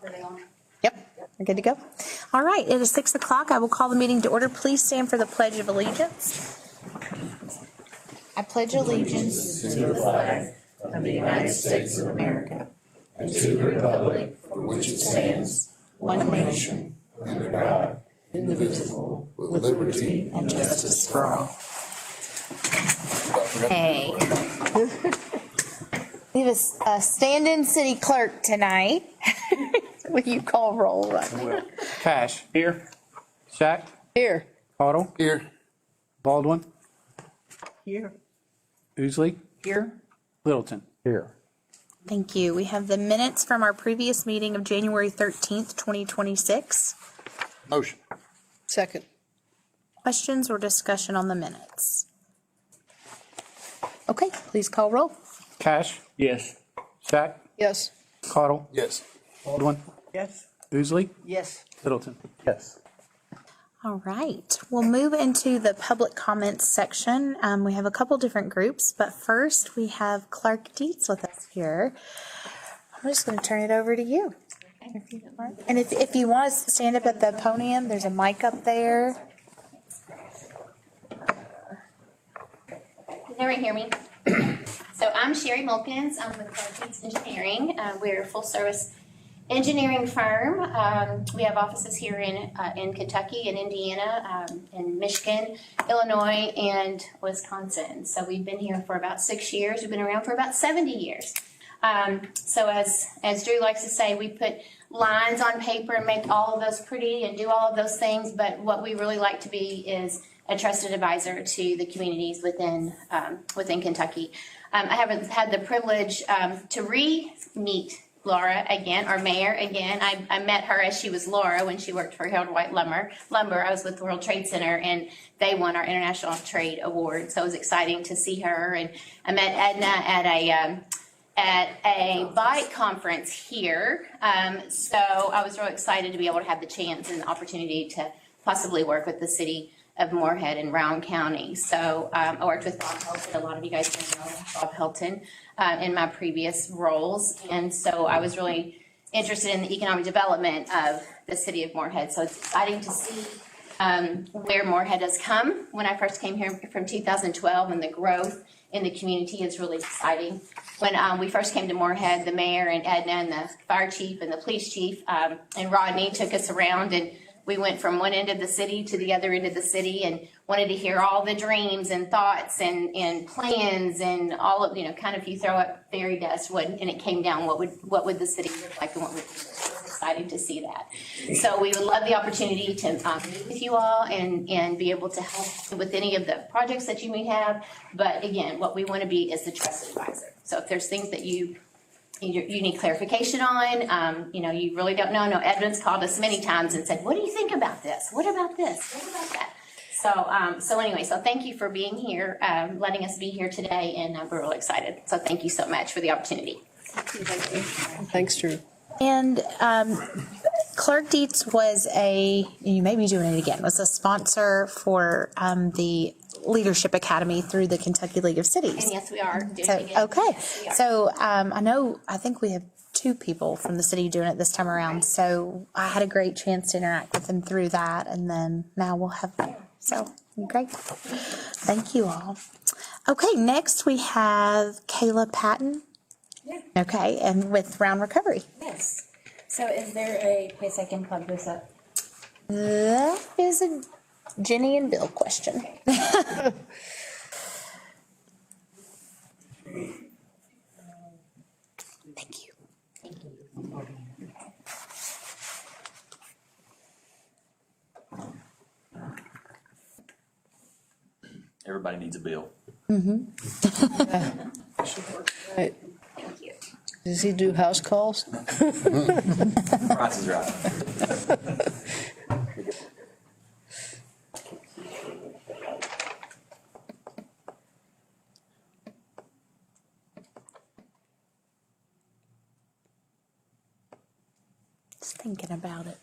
Are they on? Yep, we're good to go. All right, it is 6 o'clock. I will call the meeting to order. Please stand for the Pledge of Allegiance. I pledge allegiance to the flag of the United States of America and to the republic for which it stands, one nation, under God, indivisible, with liberty and justice for all. Hey. We have a stand-in city clerk tonight. Will you call roll? Cash. Here. Shack. Here. Caudle. Here. Baldwin. Here. Oosley. Here. Littleton. Here. Thank you. We have the minutes from our previous meeting of January 13th, 2026. Motion. Second. Questions or discussion on the minutes? Okay, please call roll. Cash. Yes. Shack. Yes. Caudle. Yes. Baldwin. Yes. Oosley. Yes. Littleton. Yes. All right, we'll move into the public comments section. We have a couple different groups, but first we have Clark Dietz with us here. I'm just going to turn it over to you. And if you want to stand up at the podium, there's a mic up there. Can everyone hear me? So I'm Sherry Mulkins. I'm with Clark Dietz Engineering. We're a full-service engineering firm. We have offices here in Kentucky and Indiana, in Michigan, Illinois, and Wisconsin. So we've been here for about 6 years. We've been around for about 70 years. So as Drew likes to say, we put lines on paper and make all of those pretty and do all of those things. But what we really like to be is a trusted advisor to the communities within Kentucky. I haven't had the privilege to re-meet Laura again, our mayor again. I met her as she was Laura when she worked for Harold White Lumber. I was with the World Trade Center, and they won our International Trade Award. So it was exciting to see her. And I met Edna at a bike conference here. So I was really excited to be able to have the chance and the opportunity to possibly work with the city of Morehead in Rowan County. So I worked with Bob Helton. A lot of you guys may know Bob Helton in my previous roles. And so I was really interested in the economic development of the city of Morehead. So it's exciting to see where Morehead has come. When I first came here from 2012, and the growth in the community is really exciting. When we first came to Morehead, the mayor and Edna and the fire chief and the police chief and Rodney took us around, and we went from one end of the city to the other end of the city and wanted to hear all the dreams and thoughts and plans and all of, kind of, if you throw up fairy dust, and it came down, what would the city look like, and what would, it was exciting to see that. So we would love the opportunity to meet with you all and be able to help with any of the projects that you may have. But again, what we want to be is the trusted advisor. So if there's things that you need clarification on, you really don't know. No, Edmund's called us many times and said, what do you think about this? What about this? What about that? So thank you for being here, letting us be here today, and we're really excited. So thank you so much for the opportunity. Thank you. Thanks, Drew. And Clark Dietz you may be doing it again, was a sponsor for the Leadership Academy through the Kentucky League of Cities. And yes, we are doing So, it again. okay. Yes, we are. So I think we have 2 people from the city doing it this time around. So I had a great chance to interact with them through that. And then now we'll have that. So great. Thank you all. Okay. Next we have Kayla Patton. Yeah. Okay. And with Round Recovery. Yes. So is there a place I can plug this up? That is a Jenny and Bill question. Thank you. Everybody needs a bill. Right. Thank you. Does he do house calls? Price is right. Just thinking about it.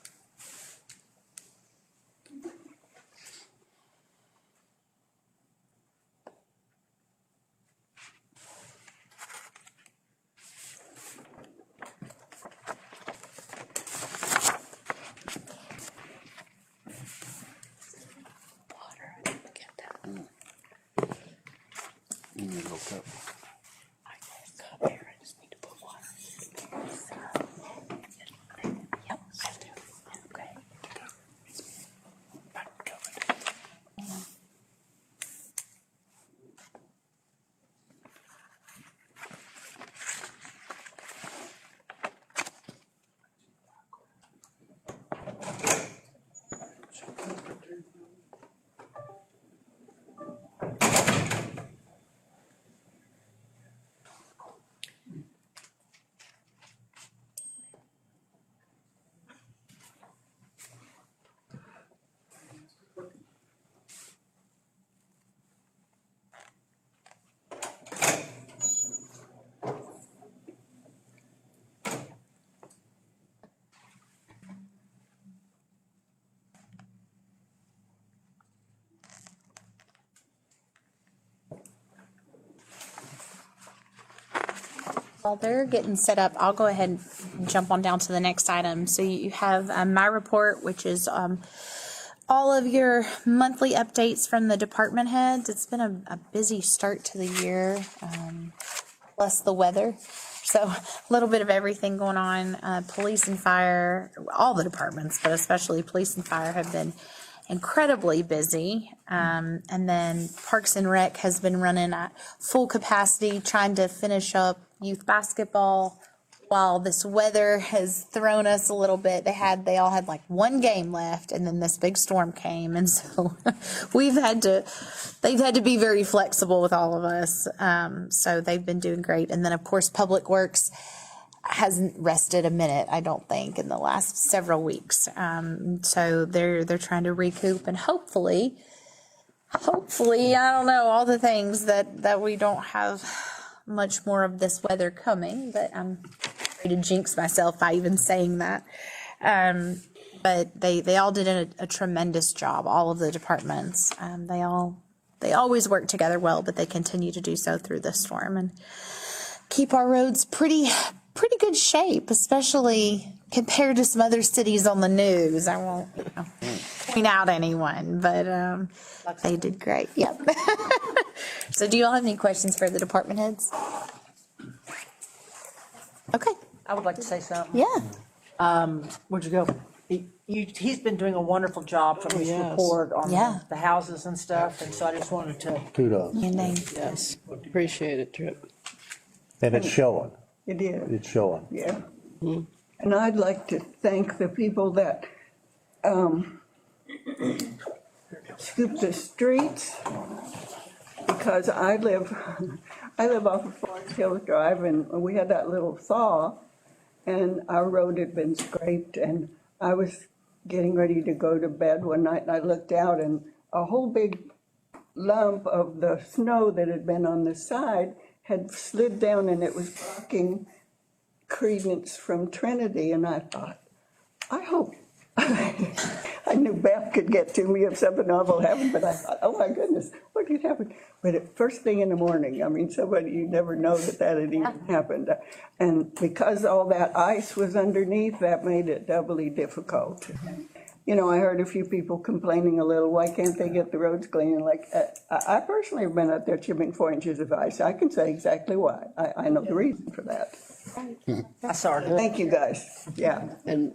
While they're getting set up, I'll go ahead and jump on down to the next item. So you have my report, which is all of your monthly updates from the department heads. It's been a busy start to the year, plus the weather. So a little bit of everything going on. Police and fire, all the departments, but especially police and fire have been incredibly busy. And then Parks and Rec has been running at full capacity, trying to finish up youth basketball while this weather has thrown us a little bit. They all had like one game left, and then this big storm came, and so they've had to be very flexible with all of us. So they've been doing great. And then of course Public Works hasn't rested a minute, I don't think, in the last several weeks. So they're trying to recoup, and hopefully, I don't know, all the things that we don't have much more of this weather coming, but I'm afraid to jinx myself by even saying that. But they all did a tremendous job, all of the departments. They always work together well, but they continue to do so through this storm and keep our roads pretty good shape, especially compared to some other cities on the news. I won't point out anyone, but they did great. Yep. So do you all have any questions for the department heads? Okay. I would like to say something. Yeah. Where'd you go? He's been doing a wonderful job from his yes. report on Yeah. the houses and stuff, and so I just wanted to. Kudos. Your name. Yes, appreciate it, Trip. And it's showing. It is, It's showing. yeah. And I'd like to thank the people that scoop the streets, because I live off of Forest Hills Drive, and we had that little thaw, and our road had been scraped, and I was getting ready to go to bed one night, and I looked out, and a whole big lump of the snow that had been on the side had slid down, and it was blocking Credence from Trinity, and I thought, I hope, I knew Beth could get to me if something awful happened, but I thought, oh my goodness, what could happen? But at first thing in the morning, I mean, somebody, you never know that had even happened. And because all that ice was underneath, that made it doubly difficult. You know, I heard a few people complaining a little, why can't they get the roads clean? And like, I personally have been out there chipping 4 inches of ice. I can say exactly why. I know the reason for that. I saw it. Thank you, guys. Yeah, And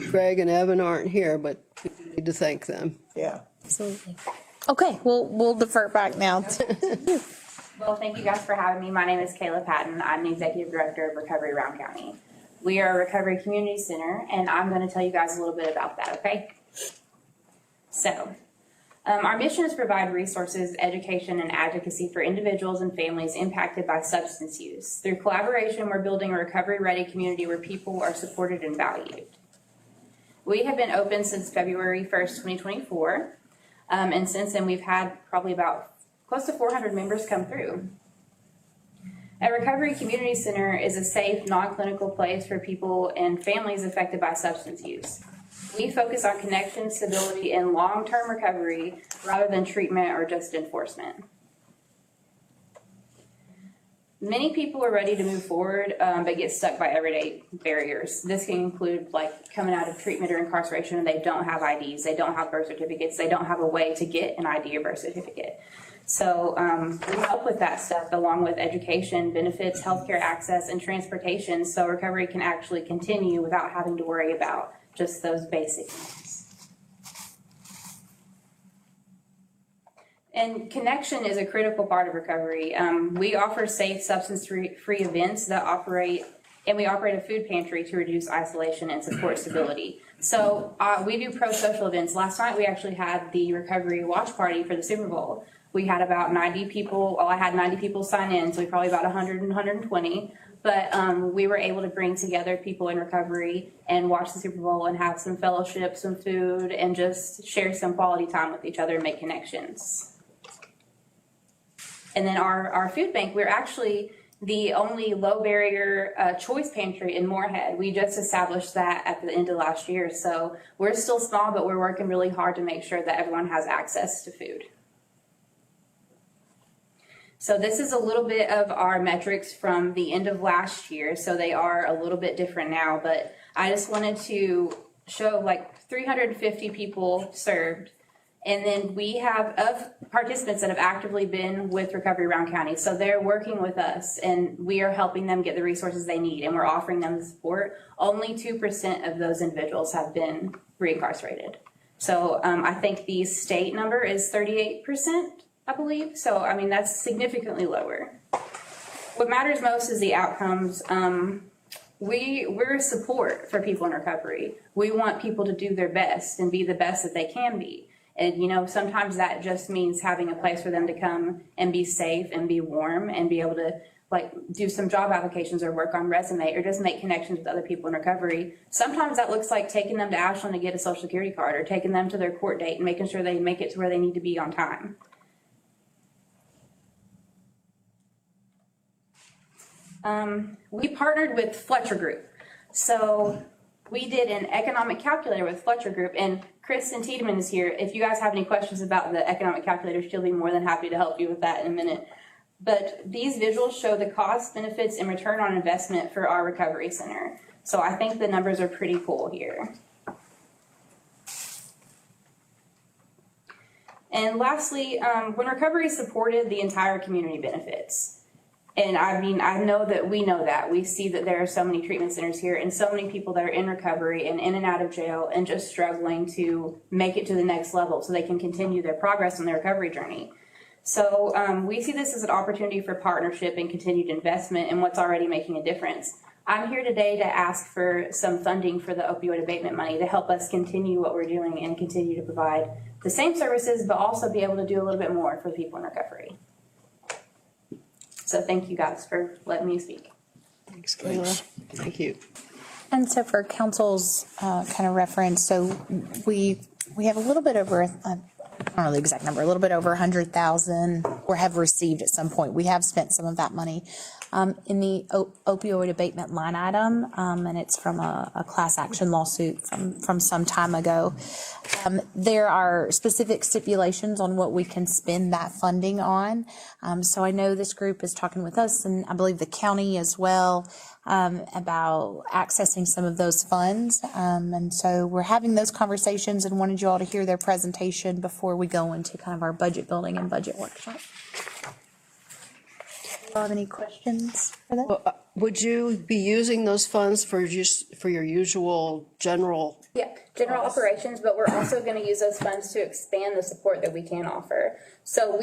Greg and Evan aren't here, but we need to thank them. yeah. Absolutely. Okay, we'll defer back now to Well, thank you guys for having me. My name is Kayla Patton. I'm the Executive Director of Recovery Round County. We are a recovery community center, and I'm going to tell you guys a little bit about that, okay? So, our mission is to provide resources, education, and advocacy for individuals and families impacted by substance use. Through collaboration, we're building a recovery-ready community where people are supported and valued. We have been open since February 1st, 2024, and since then we've had probably about close to 400 members come through. A recovery community center is a safe, non-clinical place for people and families affected by substance use. We focus on connection, stability, and long-term recovery rather than treatment or just enforcement. Many people are ready to move forward, but get stuck by everyday barriers. This can include like coming out of treatment or incarceration and they don't have IDs, they don't have birth certificates, they don't have a way to get an ID or birth certificate. So we help with that stuff along with education, benefits, healthcare access, and transportation, so recovery can actually continue without having to worry about just those basic needs. And connection is a critical part of recovery. We offer safe, substance-free events that operate, and we operate a food pantry to reduce isolation and support stability. So we do pro-social events. Last night we actually had the recovery watch party for the Super Bowl. We had about 90 people, well, I had 90 people sign in, so we probably about 100 and 120. But we were able to bring together people in recovery and watch the Super Bowl and have some fellowship, some food, and just share some quality time with each other and make connections. And then our food bank, we're actually the only low barrier choice pantry in Morehead. We just established that at the end of last year. So we're still small, but we're working really hard to make sure that everyone has access to food. So this is a little bit of our metrics from the end of last year. So they are a little bit different now, but I just wanted to show like 350 people served. And then we have of participants that have actively been with Recovery Round County. So they're working with us and we are helping them get the resources they need and we're offering them the support. Only 2% of those individuals have been reincarcerated. So I think the state number is 38%. I believe. So, I mean, that's significantly lower. What matters most is the outcomes. We're support for people in recovery. We want people to do their best and be the best that they can be. And, you know, sometimes that just means having a place for them to come and be safe and be warm and be able to, like, do some job applications or work on resume or just make connections with other people in recovery. Sometimes that looks like taking them to Ashland to get a Social Security card or taking them to their court date and making sure they make it to where they need to be on time. We partnered with Fletcher Group. So we did an economic calculator with Fletcher Group, and Kristen Tiedemann is here. If you guys have any questions about the economic calculator, she'll be more than happy to help you with that in a minute. But these visuals show the cost, benefits, and return on investment for our recovery center. So I think the numbers are pretty cool here. And lastly, when recovery is supported, the entire community benefits. And I mean, I know that we know that. We see that there are so many treatment centers here and so many people that are in recovery and in and out of jail and just struggling to make it to the next level so they can continue their progress on their recovery journey. So we see this as an opportunity for partnership and continued investment in what's already making a difference. I'm here today to ask for some funding for the opioid abatement money to help us continue what we're doing and continue to provide the same services, but also be able to do a little bit more for people in recovery. So thank you guys for letting me speak. Thanks, Kayla. Thank you. And so for council's kind of reference, so we have a little bit over, I don't know the exact number, a little bit over 100,000 or have received at some point. We have spent some of that money in the opioid abatement line item, and it's from a class action lawsuit from some time ago. There are specific stipulations on what we can spend that funding on. So I know this group is talking with us, and I believe the county as well, about accessing some of those funds. And so we're having those conversations and wanted you all to hear their presentation before we go into kind of our budget building and budget workshop. Do you have any questions for that? Well, would you be using those funds for your usual general? Yeah, general operations, but we're also going to use those funds to expand the support that we can offer. So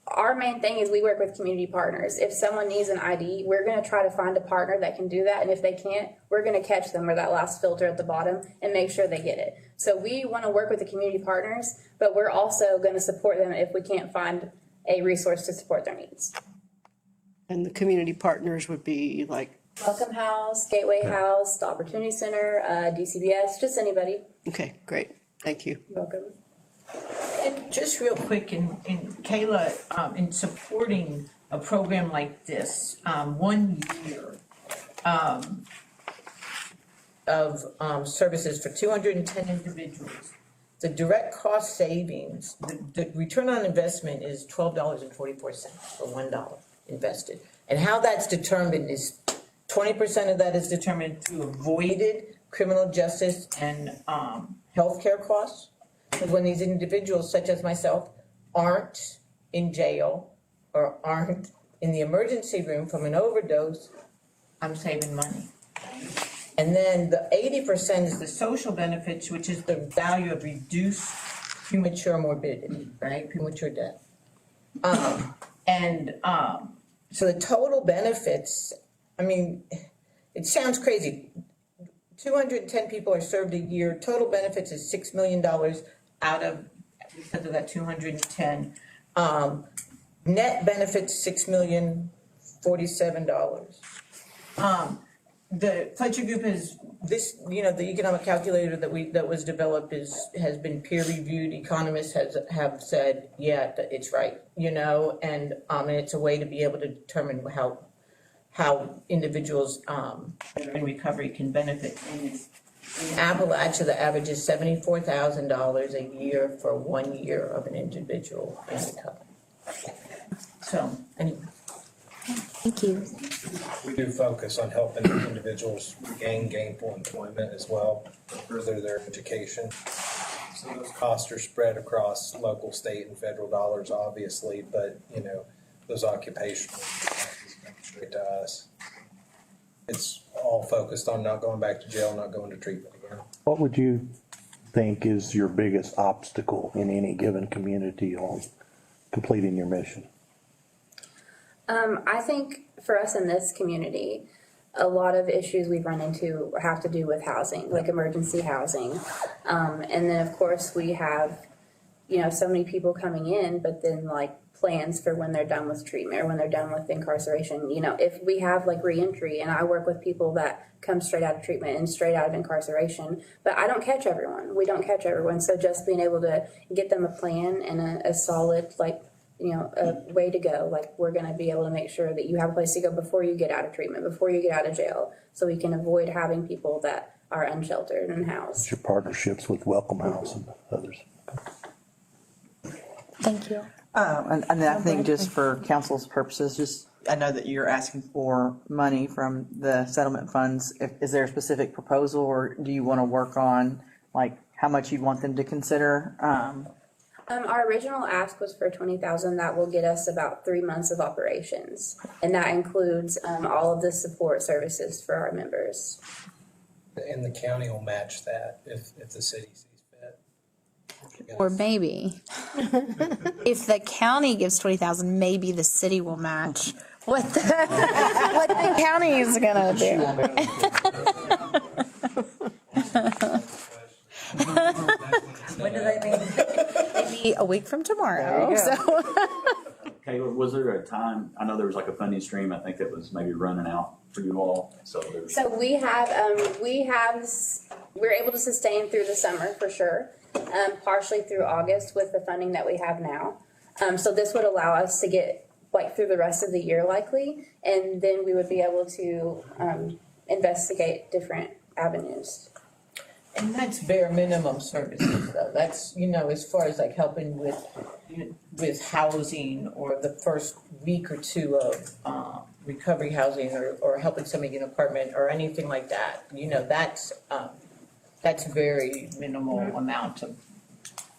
our main thing is we work with community partners. If someone needs an ID, we're going to try to find a partner that can do that. And if they can't, we're going to catch them or that last filter at the bottom and make sure they get it. So we want to work with the community partners, but we're also going to support them if we can't find a resource to support their needs. And the community partners would be like? Welcome House, Gateway House, the Opportunity Center, DCBS, just anybody. Okay, great. Thank you. You're welcome. And just real quick, in Kayla, in supporting a program like this, 1 year of services for 210 individuals, the direct cost savings, the return on investment is $12.44 for $1 invested. And how that's determined is 20% of that is determined through avoided criminal justice and healthcare costs. Because when these individuals, such as myself, aren't in jail or aren't in the emergency room from an overdose, I'm saving money. And then the 80% is the social benefits, which is the value of reduced premature morbidity, right? Premature death. So the total benefits, I mean, it sounds crazy. 210 people are served a year. Total benefits is $6 million out of, because of that 210. Net benefits, $6,047,000. The Fletcher Group is this, the economic calculator that was developed has been peer reviewed. Economists have said, yeah, that it's right, and it's a way to be able to determine how individuals that are in recovery can benefit. In Appalachia, the average is $74,000 a year for 1 year of an individual in recovery. So, anyway. Thank you. We do focus on helping individuals regain gainful employment as well, further their education. So those costs are spread across local, state, and federal dollars, obviously, but, those occupational expenses come straight to us. It's all focused on not going back to jail, not going to treatment again. What would you think is your biggest obstacle in any given community on completing your mission? I think for us in this community, a lot of issues we've run into have to do with housing, like emergency housing. And then, of course, we have, so many people coming in, but then like plans for when they're done with treatment or when they're done with incarceration. If we have like reentry, and I work with people that come straight out of treatment and straight out of incarceration, but I don't catch everyone. We don't catch everyone. So just being able to get them a plan and a solid, like, a way to go. Like, we're going to be able to make sure that you have a place to go before you get out of treatment, before you get out of jail, so we can avoid having people that are unsheltered and housed. Your partnerships with Welcome House and others. Thank you. And I think just for council's purposes, I know that you're asking for money from the settlement funds. Is there a specific proposal, or do you want to work on like how much you'd want them to consider? Our original ask was for $20,000. That will get us about 3 months of operations, and that includes all of the support services for our members. And the county will match that if the city sees fit. Or maybe if the county gives 20,000, maybe the city will match what the county is gonna do. When do they mean? Maybe a week from tomorrow. So. Okay, was there a time, I know there was like a funding stream, I think that was maybe running out for you all, so there's. So we're able to sustain through the summer for sure, partially through August with the funding that we have now. So this would allow us to get like through the rest of the year likely, and then we would be able to investigate different avenues. And that's bare minimum services, though. That's, as far as like helping with housing or the first week or two of recovery housing or helping somebody get an apartment or anything like that. That's very minimal amount of,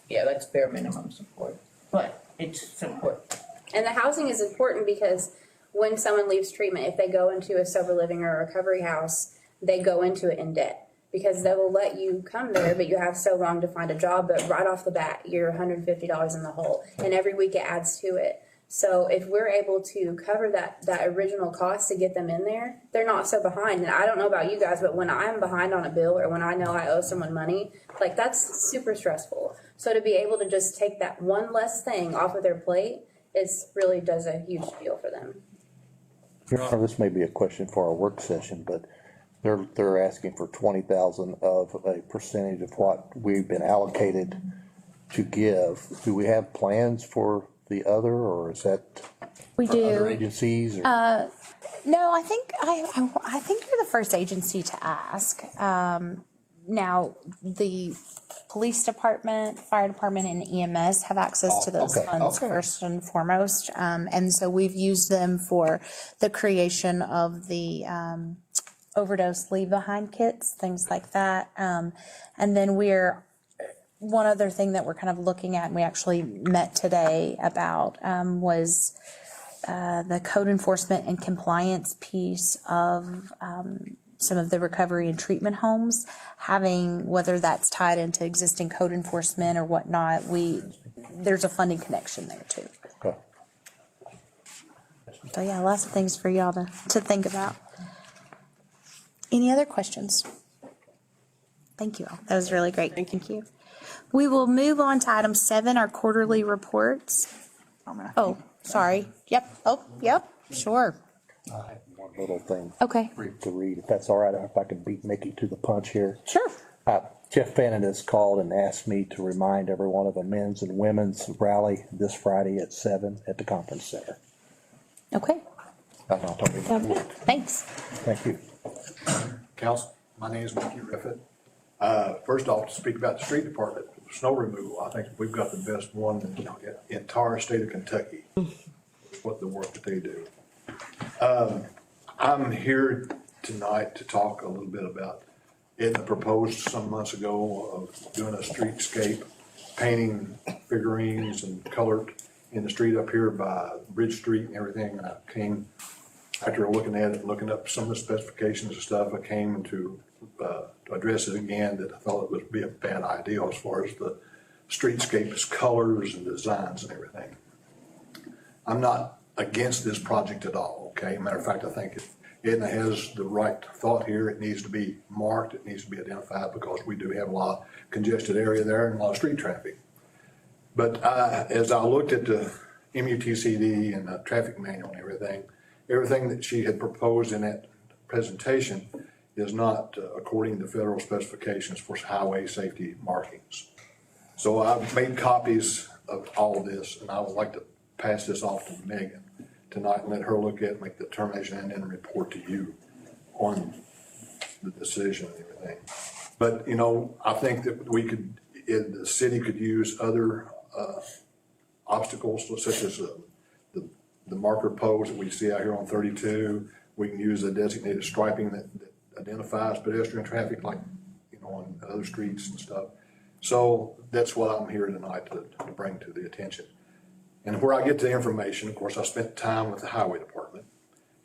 that's bare minimum support. But it's support. And the housing is important because when someone leaves treatment, if they go into a sober living or a recovery house, they go into it in debt. Because they will let you come there, but you have so long to find a job. But right off the bat, you're $150 in the hole, and every week it adds to it. So if we're able to cover that original cost to get them in there, they're not so behind. And I don't know about you guys, but when I'm behind on a bill or when I know I owe someone money, like that's super stressful. So to be able to just take that one less thing off of their plate really does a huge deal for them. Your Honor, this may be a question for our work session, but they're asking for 20,000 of a percentage of what we've been allocated to give. Do we have plans for the other, or is that We do. other agencies? Or? No, I think you're the first agency to ask. Now, the police department, fire department, and EMS have access to those funds first and foremost, and so we've used them for the creation of the overdose leave behind kits, things like that, and then we're one other thing that we're kind of looking at, and we actually met today about, was the code enforcement and compliance piece of some of the recovery and treatment homes, having, whether that's tied into existing code enforcement or whatnot, there's a funding connection there too. Okay. So yeah, lots of things for y'all to think about. Any other questions? Thank you all. That was really great. Thank you. We will move on to item 7, our quarterly reports. Oh, sorry. Yep. Oh, yep. Sure. I have one little thing Okay. to read, if that's all right, if I could beat Mickey to the punch here. Sure. Jeff Fannin has called and asked me to remind everyone of a men's and women's rally this Friday at 7 at the conference center. Okay. That's all I'm talking about. Thanks. Thank you. Council, my name is Mickey Riffett. First off, to speak about the street department, snow removal, I think we've got the best one in the entire state of Kentucky, what the work that they do. I'm here tonight to talk a little bit about it proposed some months ago of doing a streetscape, painting figurines and colored in the street up here by Bridge Street and everything. And I came, after looking at it, looking up some of the specifications and stuff, I came to address it again, that I thought it would be a bad idea as far as the streetscape's colors and designs and everything. I'm not against this project at all, okay? Matter of fact, I think it has the right thought here. It needs to be marked, it needs to be identified, because we do have a lot of congested area there and a lot of street traffic. But as I looked at the MUTCD and the traffic manual and everything that she had proposed in that presentation is not according to federal specifications for highway safety markings. So I've made copies of all of this, and I would like to pass this off to Megan tonight and let her look at it, make the determination, and then report to you on the decision and everything. But, you know, I think that the city could use other obstacles, such as the marker poles that we see out here on 32. We can use a designated striping that identifies pedestrian traffic, like, you know, on other streets and stuff. So that's what I'm here tonight to bring to the attention. And where I get the information, of course, I spent time with the highway department,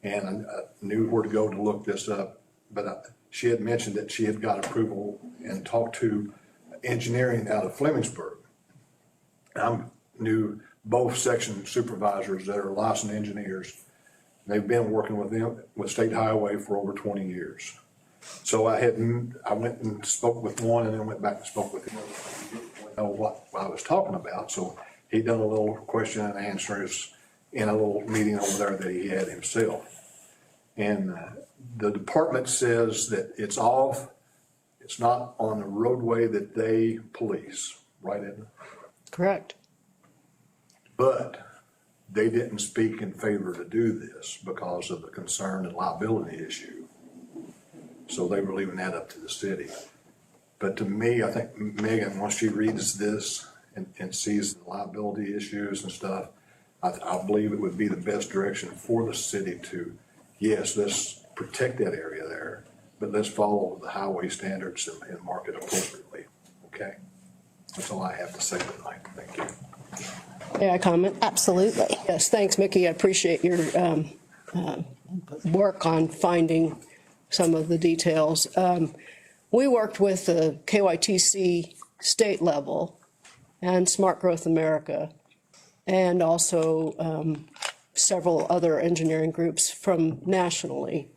and I knew where to go to look this up. But she had mentioned that she had got approval and talked to engineering out of Flemingsburg. I knew both section supervisors that are licensed engineers. They've been working with them, with State Highway, for over 20 years. So I went and spoke with one, and then went back and spoke with him. He didn't know what I was talking about, so he done a little question and answers in a little meeting over there that he had himself. And the department says that it's not on the roadway that they police, right, Edna? Correct. But they didn't speak in favor to do this because of the concern and liability issue. So they were leaving that up to the city. But to me, I think Megan, once she reads this and sees the liability issues and stuff, I believe it would be the best direction for the city to, yes, let's protect that area there, but let's follow the highway standards and mark it appropriately, okay? That's all I have to say tonight. Thank you. May I comment? Absolutely. Yes, thanks, Mickey. I appreciate your work on finding some of the details. We worked with the KYTC state level and Smart Growth America, and also several other engineering groups from nationally.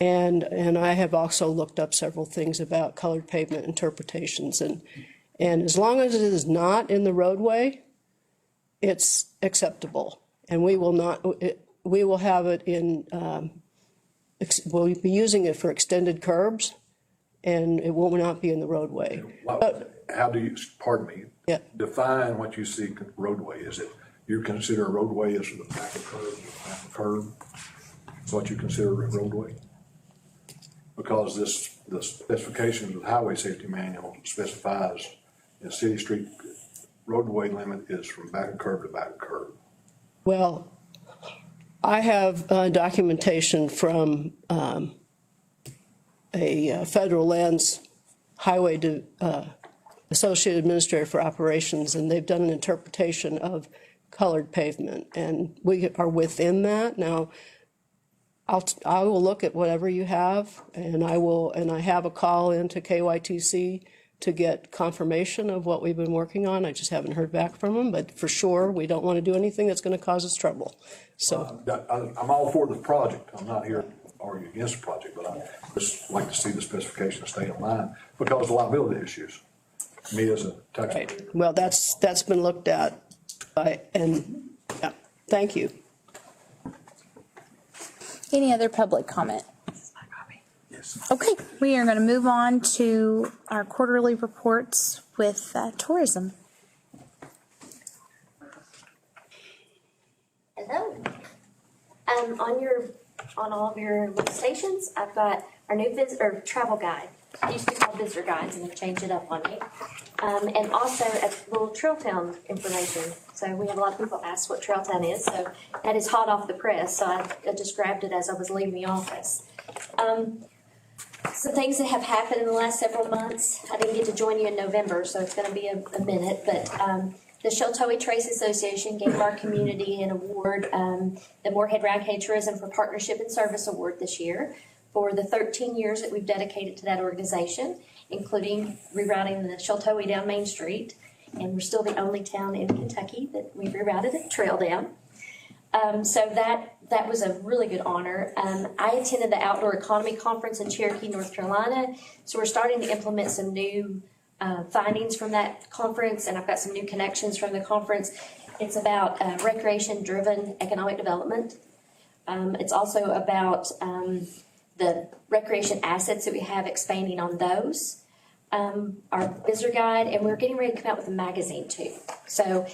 And I have also looked up several things about colored pavement interpretations. And as long as it is not in the roadway, it's acceptable. And we will have it in, we'll be using it for extended curbs, and it will not be in the roadway. How do you, pardon me, Yeah. define what you see roadway? Is it, you consider a roadway as the back of curb? Is what you consider a roadway? Because the specifications of the highway safety manual specifies the city street roadway limit is from back of curb to back of curb. Well, I have documentation from a federal lands highway Associate Administrator for Operations, and they've done an interpretation of colored pavement, and we are within that. Now, I will look at whatever you have, and I have a call into KYTC to get confirmation of what we've been working on. I just haven't heard back from them, but for sure, we don't want to do anything that's going to cause us trouble. So I'm all for the project. I'm not here to argue against the project, but I just like to see the specifications stay in line because of liability issues. Me as a taxpayer. right. Well, that's been looked at, and yeah, thank you. Any other public comment? Okay, we are going to move on to our quarterly reports with tourism. Hello. On all of your little stations, I've got our new travel guide. It used to be called visitor guides, and they've changed it up on me. And also a little Trail Town information. So we have a lot of people ask what Trail Town is. So that is hot off the press. So I just grabbed it as I was leaving the office. Some things that have happened in the last several months. I didn't get to join you in November, so it's going to be a minute. But the Sheltowee Trace Association gave our community an award, the Morehead Round County Tourism for Partnership and Service Award this year for the 13 years that we've dedicated to that organization, including rerouting the Sheltowee down Main Street. And we're still the only town in Kentucky that we've rerouted a trail down. So that was a really good honor. I attended the Outdoor Economy Conference in Cherokee, North Carolina. So we're starting to implement some new findings from that conference, and I've got some new connections from the conference. It's about recreation-driven economic development. It's also about the recreation assets that we have, expanding on those. Our visitor guide, and we're getting ready to come out with a magazine too. So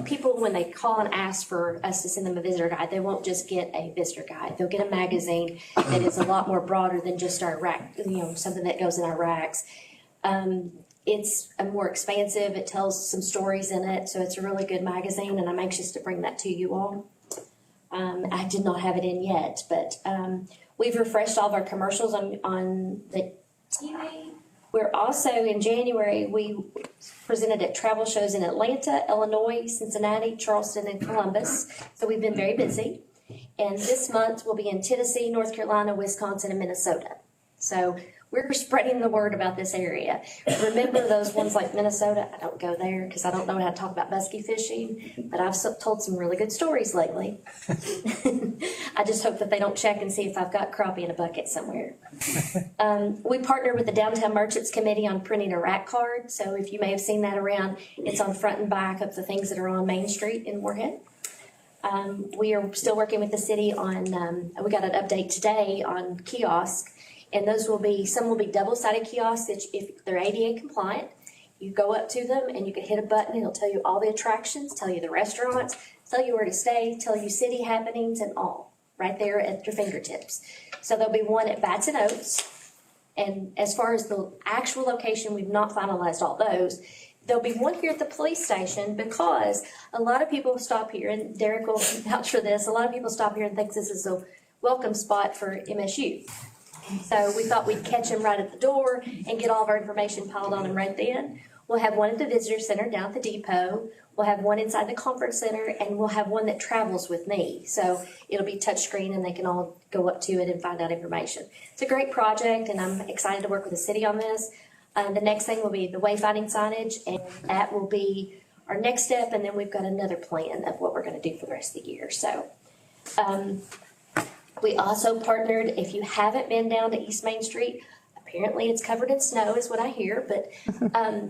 people, when they call and ask for us to send them a visitor guide, they won't just get a visitor guide. They'll get a magazine that is a lot more broader than just our rack, something that goes in our racks. It's more expansive. It tells some stories in it. So it's a really good magazine, and I'm anxious to bring that to you all. I did not have it in yet, but we've refreshed all of our commercials on the TV. We're also, in January, we presented at travel shows in Atlanta, Illinois, Cincinnati, Charleston, and Columbus. So we've been very busy. And this month we'll be in Tennessee, North Carolina, Wisconsin, and Minnesota. So we're spreading the word about this area. Remember those ones like Minnesota? I don't go there because I don't know how to talk about musky fishing, but I've told some really good stories lately. I just hope that they don't check and see if I've got crappie in a bucket somewhere. We partnered with the Downtown Merchants Committee on printing a rack card. So if you may have seen that around, it's on front and back of the things that are on Main Street in Morehead. We are still working with the city on, we got an update today on kiosks. And some will be double-sided kiosks that if they're ADA compliant, you go up to them and you can hit a button, it'll tell you all the attractions, tell you the restaurants, tell you where to stay, tell you city happenings and all, right there at your fingertips. So there'll be one at Batson Oaks. And as far as the actual location, we've not finalized all those. There'll be one here at the police station because a lot of people stop here, and Derek will vouch for this, a lot of people stop here and think this is a welcome spot for MSU. So we thought we'd catch them right at the door and get all of our information piled on them right then. We'll have one at the visitor center down at the depot. We'll have one inside the conference center, and we'll have one that travels with me. So it'll be touchscreen, and they can all go up to it and find out information. It's a great project, and I'm excited to work with the city on this. The next thing will be the wayfinding signage, and that will be our next step. And then we've got another plan of what we're going to do for the rest of the year. So, we also partnered, if you haven't been down to East Main Street, apparently it's covered in snow is what I hear, but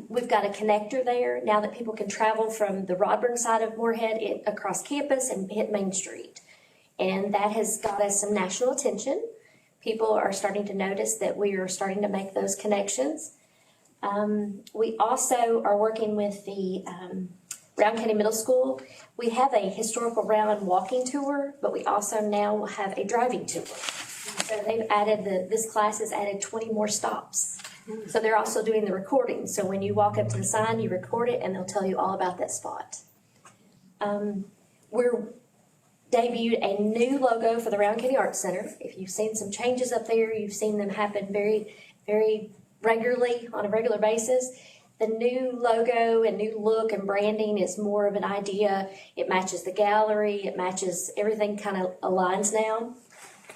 we've got a connector there now that people can travel from the Rodburn side of Morehead across campus and hit Main Street. And that has got us some national attention. People are starting to notice that we are starting to make those connections. We also are working with the Round County Middle School. We have a historical round walking tour, but we also now have a driving tour. So they've added, this class has added 20 more stops. So they're also doing the recording. So when you walk up to the sign, you record it and they'll tell you all about that spot. We're debuted a new logo for the Round County Arts Center. If you've seen some changes up there, you've seen them happen very, very regularly on a regular basis. The new logo and new look and branding is more of an idea. It matches the gallery, it matches, everything kind of aligns now.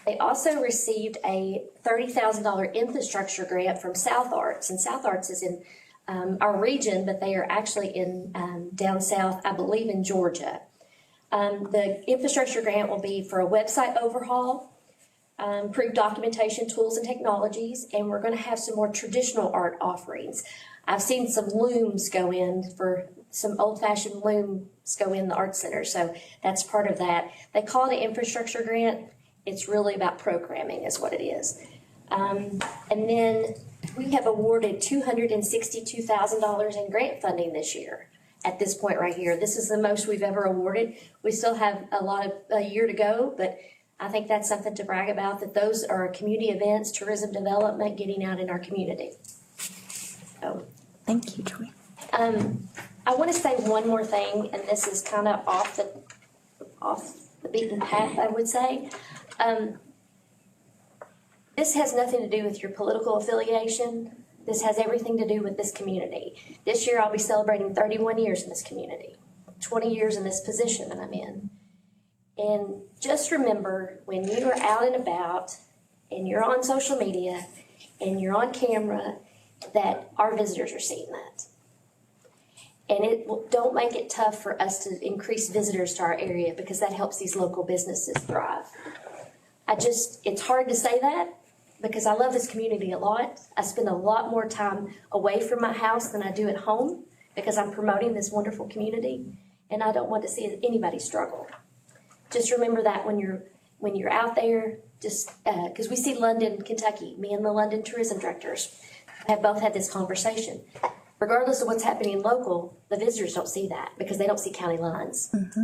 They also received a $30,000 infrastructure grant from South Arts, and South Arts is in our region, but they are actually in down south, I believe in Georgia. The infrastructure grant will be for a website overhaul, improved documentation tools and technologies, and we're going to have some more traditional art offerings. I've seen some looms go in, for some old-fashioned looms go in the art center, so that's part of that. They call it an infrastructure grant. It's really about programming is what it is. And then we have awarded $262,000 in grant funding this year. At this point right here, this is the most we've ever awarded. We still have a year to go, but I think that's something to brag about, that those are community events, tourism development, getting out in our community. So, Thank you, Joy. I want to say one more thing, and this is kind of off the beaten path, I would say. This has nothing to do with your political affiliation. This has everything to do with this community. This year I'll be celebrating 31 years in this community, 20 years in this position that I'm in. And just remember, when you are out and about and you're on social media and you're on camera, that our visitors are seeing that. And don't make it tough for us to increase visitors to our area, because that helps these local businesses thrive. It's hard to say that because I love this community a lot. I spend a lot more time away from my house than I do at home because I'm promoting this wonderful community, and I don't want to see anybody struggle. Just remember that when you're out there, just because we see London, Kentucky, me and the London tourism directors have both had this conversation. Regardless of what's happening local, the visitors don't see that because they don't see county lines. Mm-hmm.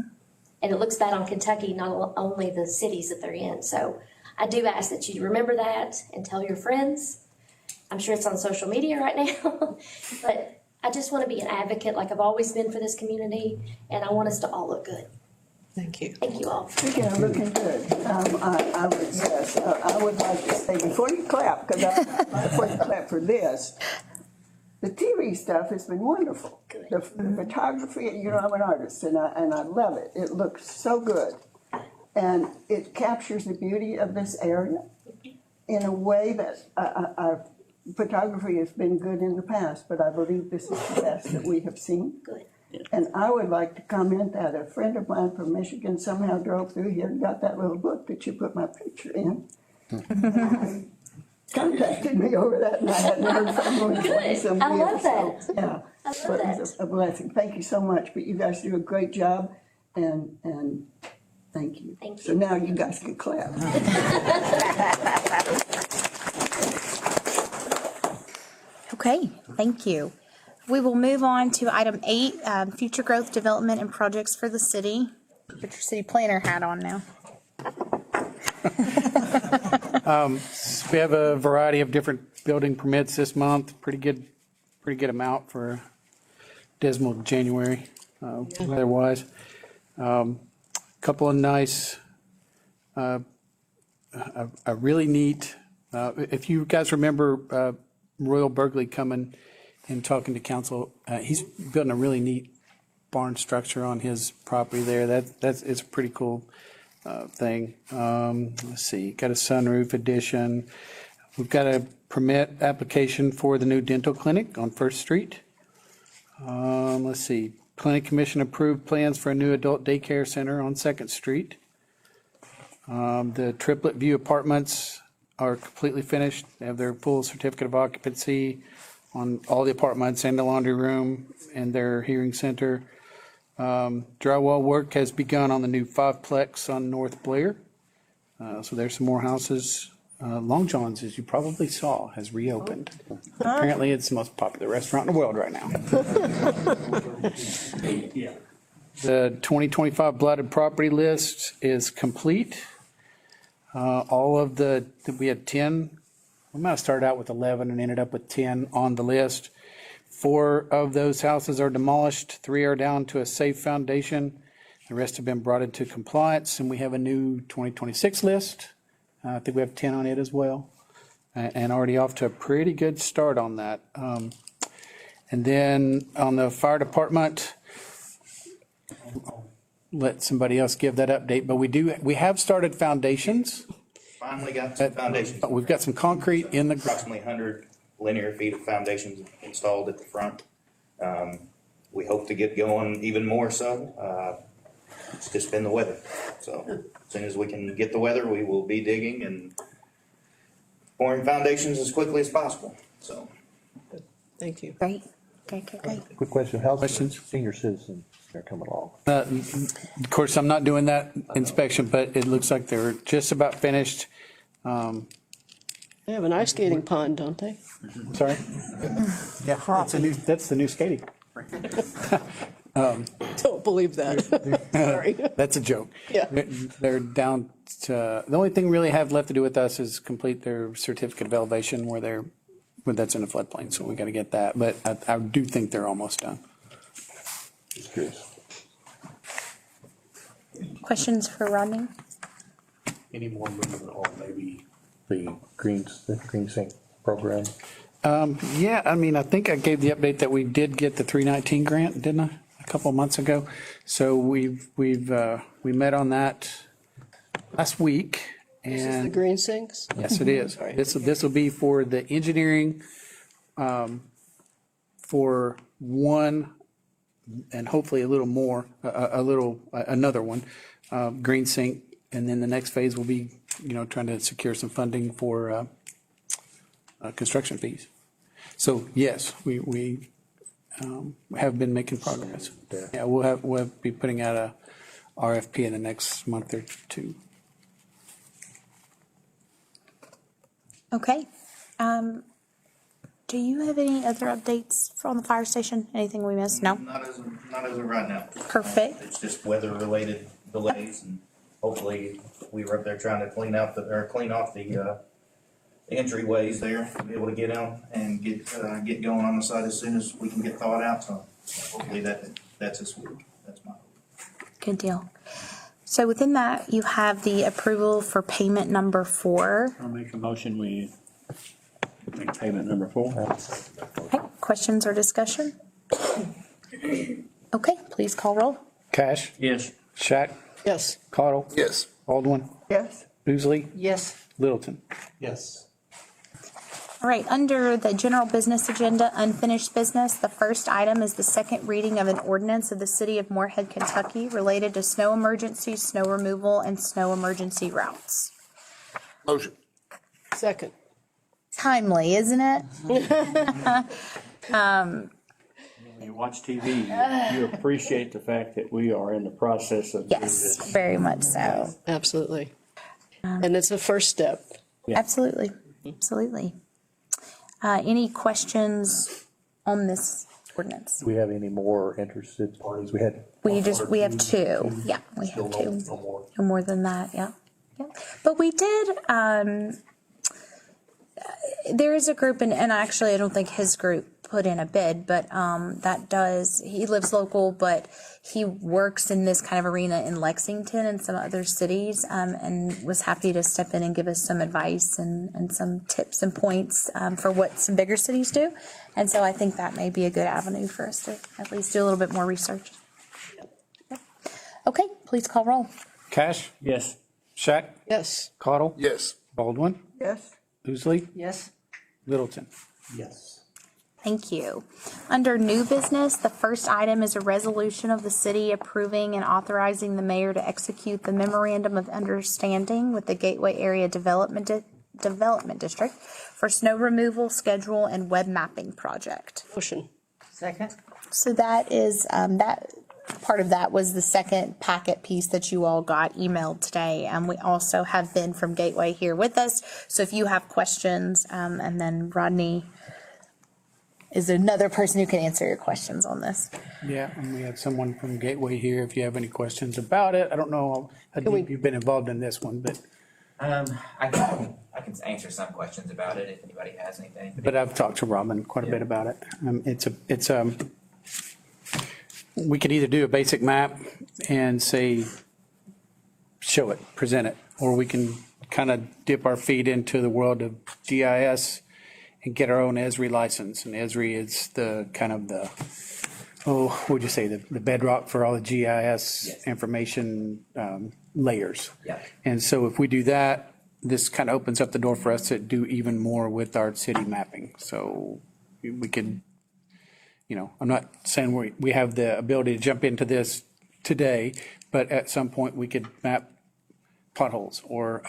And it looks bad on Kentucky, not only the cities that they're in. So I do ask that you remember that and tell your friends. I'm sure it's on social media right now, but I just want to be an advocate like I've always been for this community, and I want us to all look good. Thank you. Thank you all. Speaking of looking good, I would like to say, before you clap, before you clap for this, the TV stuff has been wonderful. Good. The photography, I'm an artist, and I love it. It looks so good. And it captures the beauty of this area in a way that photography has been good in the past, but I believe this is the best that we have seen. Good. And I would like to comment that a friend of mine from Michigan somehow drove through here and got that little book that you put my picture in. Contacted me over that, and I hadn't heard from him in 20-some years. I love that. So, yeah, I love so it was a blessing. Thank you so much. But you guys do a great job, and thank you. Thank you. So now you guys can clap. Okay, thank you. We will move on to item 8, future growth, development, and projects for the city. Put your city planner hat on now. We have a variety of different building permits this month. Pretty good amount for dismal January, weather-wise. Couple of nice, a really neat. If you guys remember Royal Berkeley coming and talking to council, he's building a really neat barn structure on his property there. It's a pretty cool thing. Let's see, got a sunroof addition. We've got a permit application for the new dental clinic on First Street. Let's see, Planning Commission approved plans for a new adult daycare center on Second Street. The Triplet View Apartments are completely finished. They have their full certificate of occupancy on all the apartments and the laundry room and their hearing center. Drywall work has begun on the new 5-plex on North Blair. So there's some more houses. Long John's, as you probably saw, has reopened. Apparently it's the most popular restaurant in the world right now. The 2025 blighted property list is complete. We had 10. We might have started out with 11 and ended up with 10 on the list. 4 of those houses are demolished. 3 are down to a safe foundation. The rest have been brought into compliance, and we have a new 2026 list. I think we have 10 on it as well, and already off to a pretty good start on that. And then on the fire department, let somebody else give that update, but we have started foundations. Finally got some foundations. We've got some concrete in the, Approximately 100 linear feet of foundations installed at the front. We hope to get going even more so. It's just been the weather. So as soon as we can get the weather, we will be digging and pouring foundations as quickly as possible. So. Thank you. Great, great, great, great. Quick question, how's the Questions? senior citizen care coming along? of course, I'm not doing that inspection, but it looks like they're just about finished. They have an ice skating pond, don't they? Sorry? Yeah, that's the new skating. Don't believe that. Sorry. That's a joke. Yeah. They're down to, the only thing really have left to do with us is complete their certificate of elevation where that's in a floodplain, so we got to get that. But I do think they're almost done. Just curious. Questions for Rodney? Any more movement on maybe the green sink program? Yeah, I mean, I think I gave the update that we did get the 319 grant, didn't I? A couple of months ago. So we met on that last week. This is the And green sinks? yes, it is. Sorry. This will be for the engineering, for one, and hopefully a little more, another one, green sink. And then the next phase will be, trying to secure some funding for construction fees. So yes, we have been making progress. Yeah, we'll be putting out a RFP in the next month or two. Okay. Do you have any other updates on the fire station? Anything we missed? No? Not as of right now. Perfect. It's just weather-related delays, and hopefully we were up there trying to clean off the entryways there, to be able to get out and get going on the site as soon as we can get thawed out. So hopefully that's this week. That's my hope. Good deal. So within that, you have the approval for payment number 4. I'll make a motion, we make payment number 4. Okay, questions or discussion? Okay, please call roll. Cash? Yes. Shack? Yes. Cottle? Yes. Baldwin? Yes. Boozley? Yes. Littleton? Yes. All right, under the general business agenda, unfinished business, the first item is the second reading of an ordinance of the city of Morehead, Kentucky related to snow emergency, snow removal, and snow emergency routes. Motion. Second. Timely, isn't it? When you watch TV, you appreciate the fact that we are in the process of doing Yes, this. very much so. Absolutely. And it's a first step. Absolutely, absolutely. Any questions on this ordinance? Do we have any more interested parties? We had. We have 2. Yeah, we have 2. No more. No more than that, yeah. Yeah. But we did, there is a group, and actually I don't think his group put in a bid, but he lives local, but he works in this kind of arena in Lexington and some other cities, and was happy to step in and give us some advice and some tips and points for what some bigger cities do. And so I think that may be a good avenue for us to at least do a little bit more research. Okay, please call roll. Cash? Yes. Shack? Yes. Cottle? Yes. Baldwin? Yes. Boozley? Yes. Littleton? Yes. Thank you. Under new business, the first item is a resolution of the city approving and authorizing the mayor to execute the memorandum of understanding with the Gateway Area Development District for snow removal, schedule, and web mapping project. Motion. Second? So that is, that part of that was the second packet piece that you all got emailed today. And we also have Ben from Gateway here with us. So if you have questions, and then Rodney is another person who can answer your questions on this. Yeah, and we have someone from Gateway here if you have any questions about it. I don't know how deep you've been involved in this one, but I can answer some questions about it if anybody has anything. but I've talked to Robin quite a bit about it. We could either do a basic map and say, show it, present it, or we can kind of dip our feet into the world of GIS and get our own ESRI license. And ESRI is the kind of the, what would you say, the bedrock for all the GIS information layers. Yeah. And so if we do that, this kind of opens up the door for us to do even more with our city mapping. So we can, I'm not saying we have the ability to jump into this today, but at some point we could map potholes or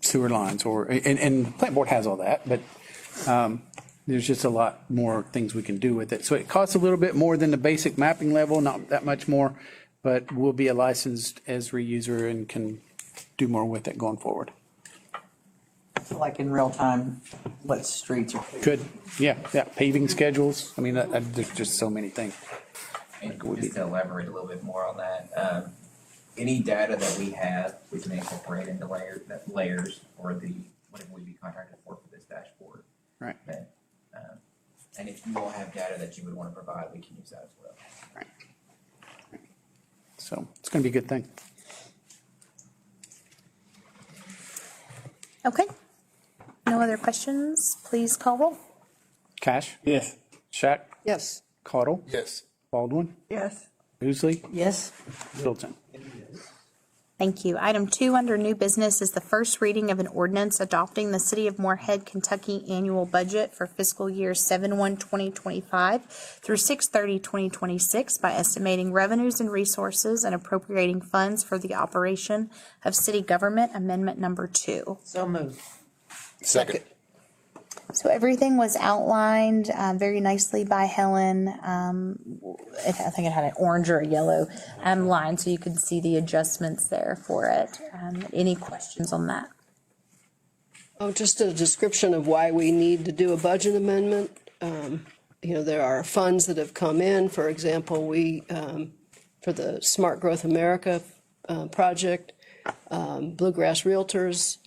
sewer lines and plant board has all that, but there's just a lot more things we can do with it. So it costs a little bit more than the basic mapping level, not that much more, but we'll be a licensed ESRI user and can do more with it going forward. Like in real time, what streets are. Good, yeah, paving schedules. I mean, there's just so many things. And just to elaborate a little bit more on that, any data that we have, we can incorporate into layers or whatever we be contracted for this dashboard. Right. And if you all have data that you would want to provide, we can use that as well. Right. So it's going to be a good thing. Okay. No other questions? Please call roll. Cash? Yes. Shack? Yes. Cottle? Yes. Baldwin? Yes. Beasley? Yes. Middleton? Thank you. Item 2 under new business is the first reading of an ordinance adopting the City of Morehead, Kentucky annual budget for fiscal year 7/1/2025 through 6/30/2026 by estimating revenues and resources and appropriating funds for the operation of city government, amendment number 2. So moved. Second. So everything was outlined very nicely by Helen. I think it had an orange or a yellow line, so you could see the adjustments there for it. Any questions on that? Oh, just a description of why we need to do a budget amendment. There are funds that have come in. For example, for the Smart Growth America project, Bluegrass Realtors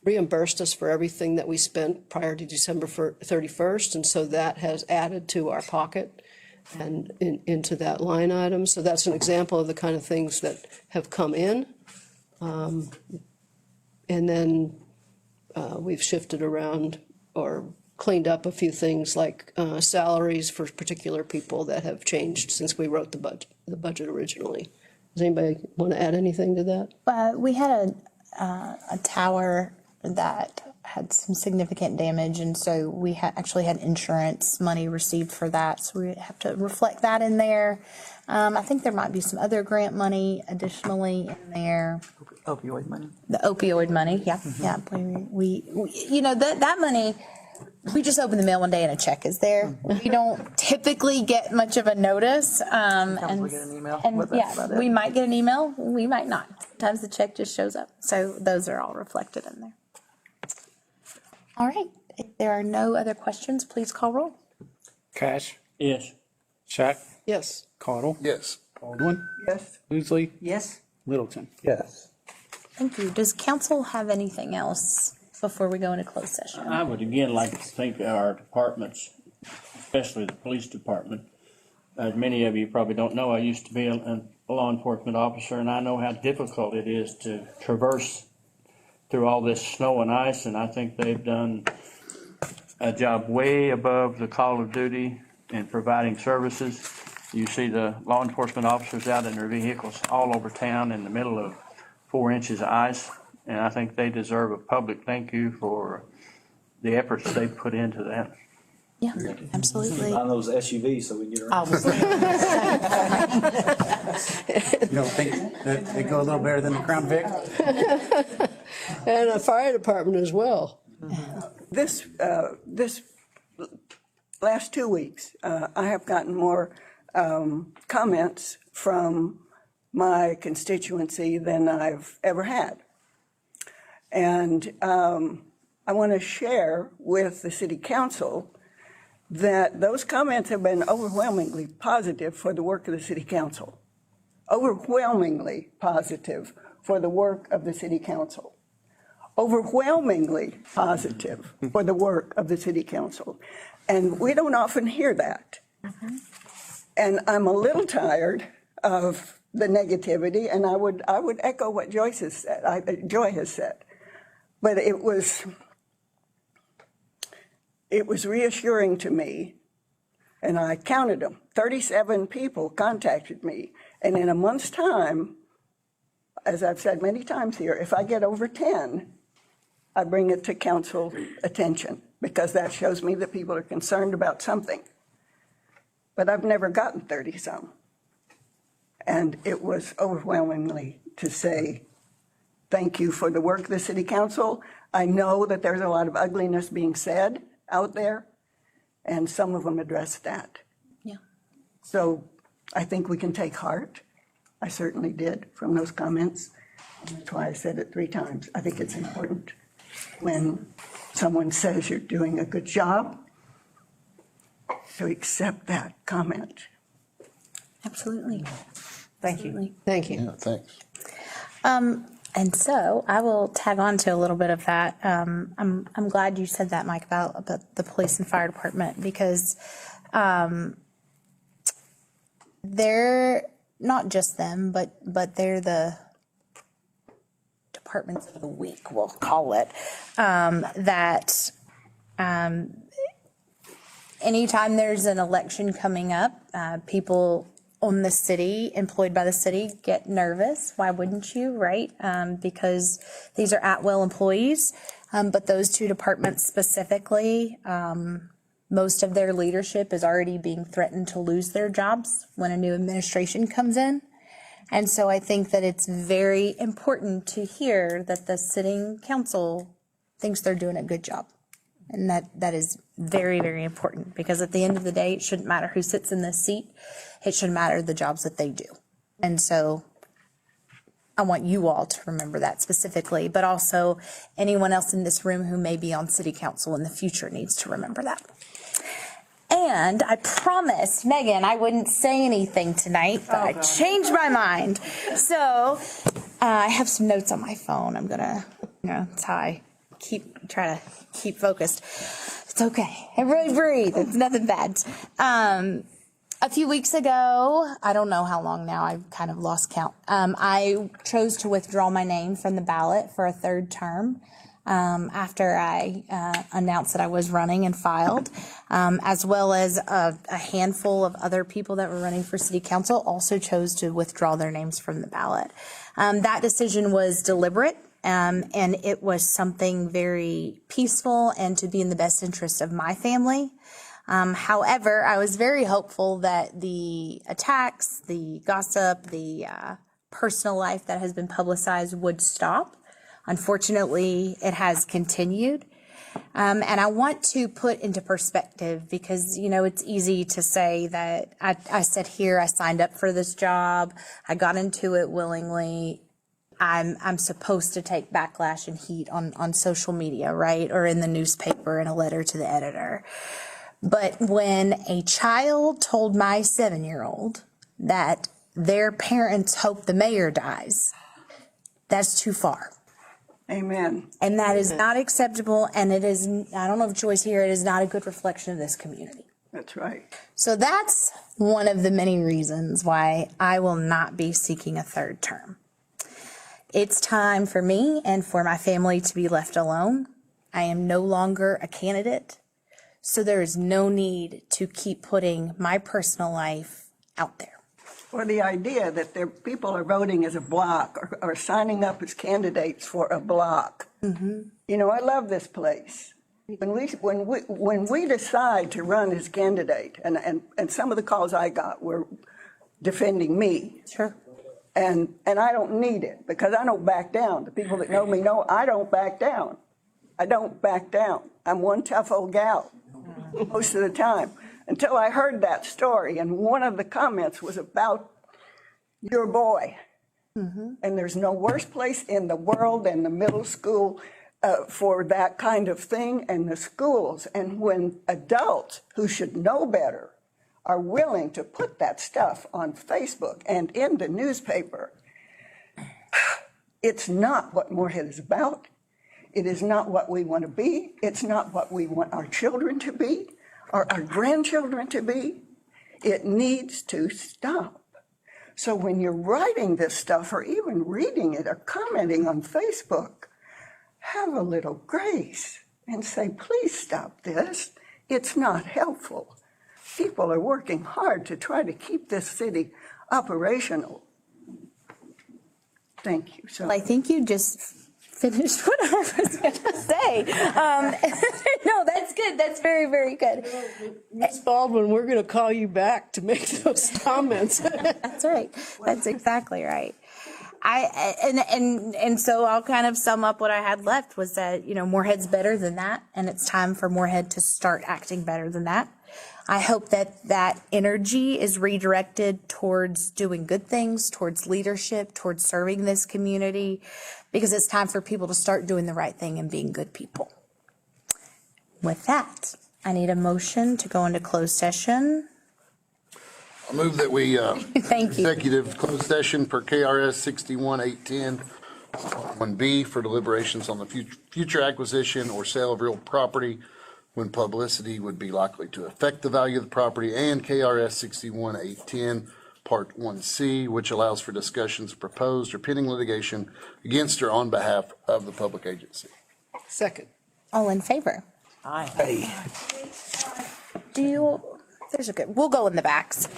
reimbursed us for everything that we spent prior to December 31st, and so that has added to our pocket and into that line item. So that's an example of the kind of things that have come in. And then we've shifted around or cleaned up a few things like salaries for particular people that have changed since we wrote the budget originally. Does anybody want to add anything to that? We had a tower that had some significant damage, and so we actually had insurance money received for that, so we have to reflect that in there. I think there might be some other grant money additionally in there. Opioid money. The opioid money, yeah. We that money, we just open the mail one day and a check is there. We don't typically get much of a notice. Sometimes we get an email. And we might get an email, we might not. Sometimes the check just shows up. So those are all reflected in there. All right. If there are no other questions, please call roll. Cash? Yes. Shack? Yes. Cottle? Yes. Baldwin? Yes. Beasley? Yes. Middleton? Yes. Thank you. Does council have anything else before we go into closed session? I would again like to thank our departments, especially the police department. As many of you probably don't know, I used to be a law enforcement officer, and I know how difficult it is to traverse through all this snow and ice, and I think they've done a job way above the call of duty in providing services. You see the law enforcement officers out in their vehicles all over town in the middle of 4 inches of ice, and I think they deserve a public thank you for the efforts they put into that. Yeah, absolutely. On those SUVs so we can get around. You don't think that they go a little better than the Crown Vic? And a fire department as well. This last 2 weeks, I have gotten more comments from my constituency than I've ever had. And I want to share with the city council that those comments have been overwhelmingly positive for the work of the city council. Overwhelmingly positive for the work of the city council. Overwhelmingly positive for the work of the city council. And we don't often hear that. And I'm a little tired of the negativity, and I would echo what Joy has said. But it was it was reassuring to me, and I counted them. 37 people contacted me, and in a month's time, as I've said many times here, if I get over 10, I bring it to council attention, because that shows me that people are concerned about something. But I've never gotten 30-some. And it was overwhelmingly to say, thank you for the work of the city council. I know that there's a lot of ugliness being said out there, and some of them address that. Yeah. So I think we can take heart. I certainly did from those comments. And that's why I said it 3 times. I think it's important when someone says you're doing a good job to accept that comment. Absolutely. Thank you. Thank you. Yeah, thanks. And so I will tag on to a little bit of that. I'm glad you said that, Mike, about the police and fire department, because they're not just them, but they're the departments of the week, we'll call it. Anytime there's an election coming up, people on the city, employed by the city, get nervous. Why wouldn't you, right? Because these are at-will employees. But those 2 departments specifically, most of their leadership is already being threatened to lose their jobs when a new administration comes in. And so I think that it's very important to hear that the sitting council thinks they're doing a good job. And that is very, very important, because at the end of the day, it shouldn't matter who sits in this seat. It should matter the jobs that they do. And so I want you all to remember that specifically, but also anyone else in this room who may be on city council in the future needs to remember that. And I promised Megan I wouldn't say anything tonight, but I changed my mind. So I have some notes on my phone. I'm gonna, that's how I try to keep focused. It's okay. Everybody breathe. It's nothing bad. A few weeks ago, I don't know how long now, I've kind of lost count. I chose to withdraw my name from the ballot for a 3rd term. After I announced that I was running and filed, as well as a handful of other people that were running for city council also chose to withdraw their names from the ballot. That decision was deliberate, and it was something very peaceful and to be in the best interest of my family. However, I was very hopeful that the attacks, the gossip, the personal life that has been publicized would stop. Unfortunately, it has continued. And I want to put into perspective, because, it's easy to say that I said here, I signed up for this job, I got into it willingly. I'm supposed to take backlash and heat on social media, right? Or in the newspaper in a letter to the editor. But when a child told my 7-year-old that their parents hope the mayor dies, that's too far. Amen. And that is not acceptable, and it is, I don't know if Joy's here, it is not a good reflection of this community. That's right. So that's one of the many reasons why I will not be seeking a 3rd term. It's time for me and for my family to be left alone. I am no longer a candidate, so there is no need to keep putting my personal life out there. Or the idea that people are voting as a block or signing up as candidates for a block. Mm-hmm. I love this place. When we decide to run as candidate, and some of the calls I got were defending me. Sure. And I don't need it, because I don't back down. The people that know me know I don't back down. I don't back down. I'm one tough old gal most of the time. Until I heard that story, and one of the comments was about your boy. Mm-hmm. And there's no worse place in the world than the middle school for that kind of thing, and the schools. And when adults who should know better are willing to put that stuff on Facebook and in the newspaper, it's not what Morehead is about. It is not what we want to be. It's not what we want our children to be, or our grandchildren to be. It needs to stop. So when you're writing this stuff, or even reading it or commenting on Facebook, have a little grace. and say, please stop this. It's not helpful. People are working hard to try to keep this city operational. Thank you. So I think you just finished what I was going to say. No, that's good. That's very, very good. Ms. Baldwin, we're going to call you back to make those comments. That's right. That's exactly right. And so I'll kind of sum up what I had left was that, Morehead's better than that, and it's time for Morehead to start acting better than that. I hope that that energy is redirected towards doing good things, towards leadership, towards serving this community, because it's time for people to start doing the right thing and being good people. With that, I need a motion to go into closed session. I move that we, Thank you. executive closed session per KRS 61810, 1B for deliberations on the future acquisition or sale of real property when publicity would be likely to affect the value of the property, and KRS 61810, Part 1C, which allows for discussions of proposed or pending litigation against or on behalf of the public agency. Second. All in favor? Aye. There's a good, we'll go in the backs.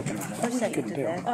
Couldn't tell.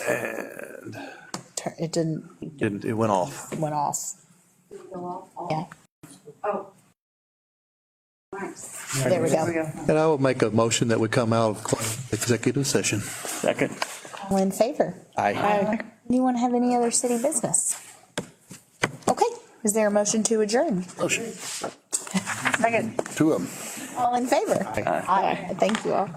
And It didn't, it went off. went off. Yeah, Oh. there we go. And I will make a motion that we come out of executive session. Second. All in favor? Aye. Anyone have any other city business? Okay, is there a motion to adjourn? Motion. Second. Two of them. All in favor? Aye. Thank you all.